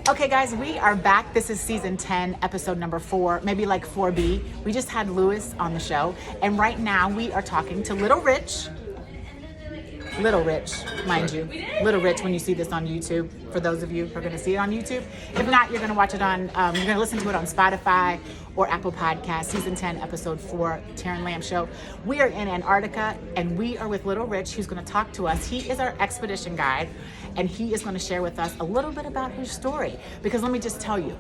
Okay, guys, we are back. This is season 10, episode number 4, maybe like 4B. We just had Lewis on the show, and right now we are talking to Little Rich. Little Rich, mind you. Little Rich when you see this on YouTube, for those of you who are going to see it on YouTube. If not, you're going to watch it on, you're going to listen to it on Spotify or Apple Podcasts, season 10, episode 4, TERRAN Lamb Show. We are in Antarctica, and we are with Little Rich, who's going to talk to us. He is our expedition guide, and he is going to share with us a little bit about his story. Because let me just tell you,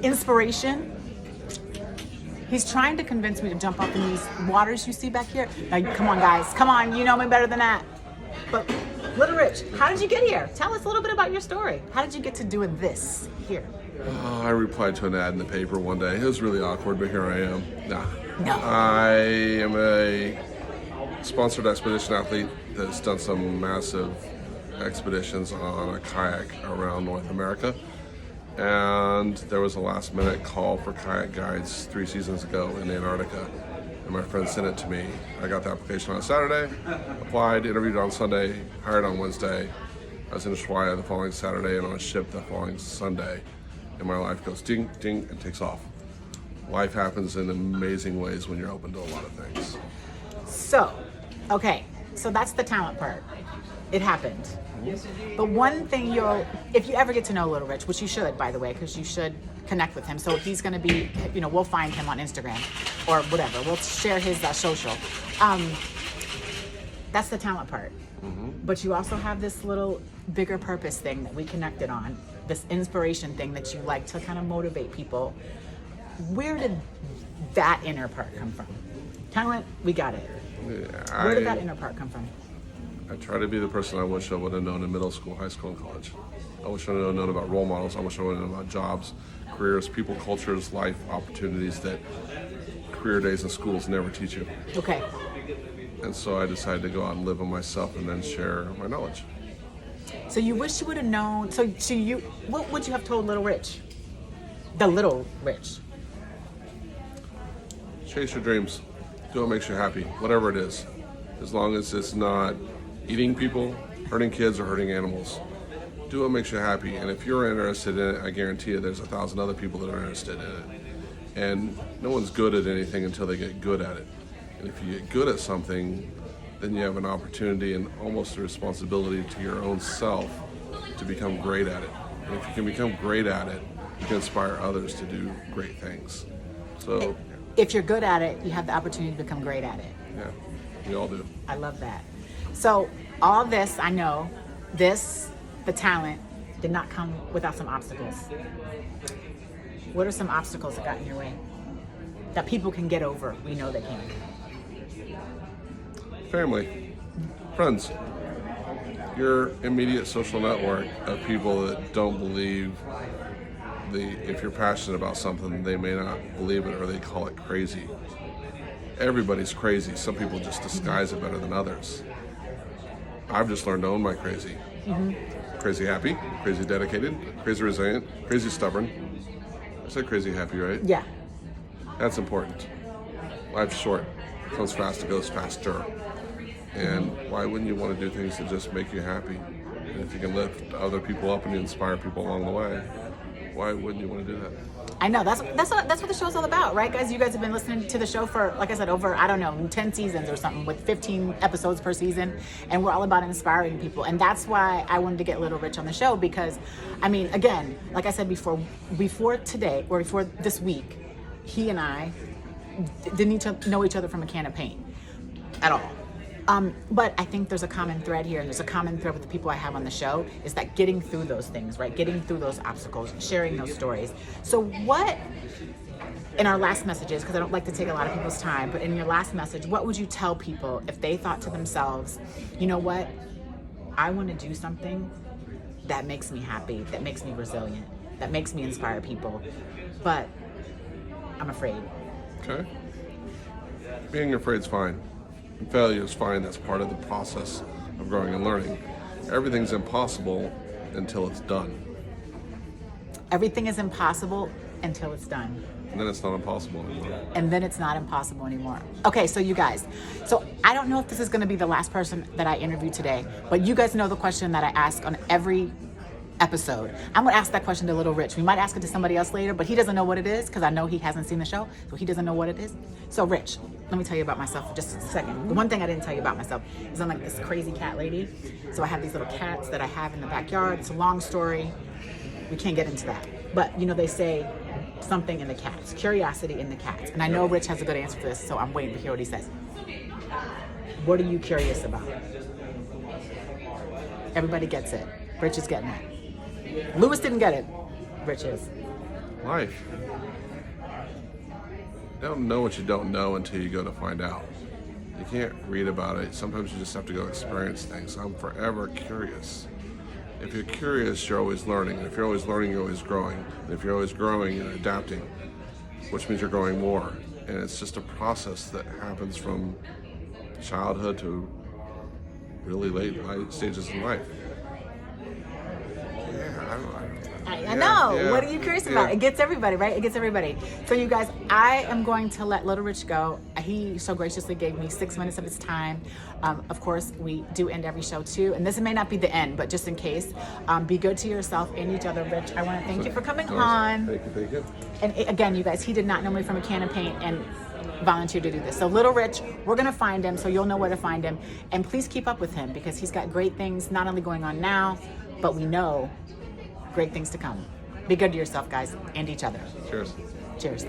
inspiration. He's trying to convince me to jump up in these waters you see back here. Now, come on, guys. Come on. You know me better than that. But, Little Rich, how did you get here? Tell us a little bit about your story. How did you get to doing this here? I replied to an ad in the paper one day. It was really awkward, but here I am. No. I am a sponsored expedition athlete that's done some massive expeditions on a kayak around North America. And there was a last minute call for kayak guides 3 seasons ago in Antarctica. And my friend sent it to me. I got the application on Saturday, applied, interviewed on Sunday, hired on Wednesday. I was in Ushuaia the following Saturday and on a ship the following Sunday. And my life goes ding, ding, and takes off. Life happens in amazing ways when you're open to a lot of things. So, okay, so that's the talent part. It happened. But one thing if you ever get to know Little Rich, which you should, by the way, because you should connect with him. So he's going to be, we'll find him on Instagram or whatever. We'll share his social. That's the talent part. Mm-hmm. But you also have this little bigger purpose thing that we connected on, this inspiration thing that you like to kind of motivate people. Where did that inner part come from? Talent, we got it. Yeah, Where did that inner part come from? I try to be the person I wish I would have known in middle school, high school, and college. I wish I would have known about role models. I wish I would have known about jobs, careers, people, cultures, life, opportunities that career days and schools never teach you. Okay. And so I decided to go out and live on myself and then share my knowledge. So you wish you would have known, what would you have told Little Rich? The Little Rich. Chase your dreams. Do what makes you happy, whatever it is. As long as it's not eating people, hurting kids, or hurting animals. Do what makes you happy. And if you're interested in it, I guarantee you there's 1,000 other people that are interested in it. And no one's good at anything until they get good at it. And if you get good at something, then you have an opportunity and almost a responsibility to your own self to become great at it. And if you can become great at it, you can inspire others to do great things. So, if you're good at it, you have the opportunity to become great at it. yeah, we all do. I love that. So all this, I know, the talent, did not come without some obstacles. What are some obstacles that got in your way? That people can get over, we know they can. Family, friends, your immediate social network of people that don't believe if you're passionate about something, they may not believe it or they call it crazy. Everybody's crazy. Some people just disguise it better than others. I've just learned to own my crazy. Mm-hmm. Crazy happy, crazy dedicated, crazy resilient, crazy stubborn. I said crazy happy, right? Yeah. That's important. Life's short. It comes fast, it goes faster. And why wouldn't you want to do things that just make you happy? And if you can lift other people up and you inspire people along the way, why wouldn't you want to do that? I know, that's what the show's all about, right, guys? You guys have been listening to the show for, like I said, over, 10 seasons or something, with 15 episodes per season, and we're all about inspiring people. And that's why I wanted to get Little Rich on the show, because, again, like I said before today, or before this week, he and I didn't know each other from a can of paint at all. But I think there's a common thread here, and there's a common thread with the people I have on the show, is that getting through those things, right? Getting through those obstacles, sharing those stories. So what, in our last messages, because I don't like to take a lot of people's time, but in your last message, what would you tell people if they thought to themselves, you know what, I want to do something that makes me happy, that makes me resilient, that makes me inspire people, but I'm afraid. Okay. Being afraid is fine. And failure is fine. That's part of the process of growing and learning. Everything's impossible until it's done. Everything is impossible until it's done. And then it's not impossible anymore. And then it's not impossible anymore. Okay, so you guys, I don't know if this is going to be the last person that I interview today, but you guys know the question that I ask on every episode? I'm gonna ask that question to Little Rich. We might ask it to somebody else later, but he doesn't know what it is because I know he hasn't seen the show, so he doesn't know what it is. So Rich, let me tell you about myself for just a second. The one thing I didn't tell you about myself is I'm like this crazy cat lady. So I have these little cats that I have in the backyard. It's a long story. We can't get into that. But you know, they say something in the cats, curiosity in the cats. And I know Rich has a good answer for this, so I'm waiting to hear what he says. What are you curious about? Everybody gets it. Rich is getting it. Lewis didn't get it. Rich is. Life. You don't know what you don't know until you go to find out. You can't read about it. Sometimes you just have to go experience things. I'm forever curious. If you're curious, you're always learning. And if you're always learning, you're always growing. And if you're always growing, you're adapting, which means you're growing more. And it's just a process that happens from childhood to really late stages in life. I know. What are you curious about? It gets everybody, right? It gets everybody. So you guys, I am going to let Little Rich go. He so graciously gave me 6 minutes of his time. Of course, we do end every show too. And this may not be the end, but just in case, be good to yourself and each other, Rich. I want to thank you for coming on. Thank you. And again, you guys, he did not know me from a can of paint and volunteered to do this. So Little Rich, we're going to find him, so you'll know where to find him. And please keep up with him because he's got great things not only going on now, but we know great things to come. Be good to yourself, guys, and each other. Cheers. Cheers.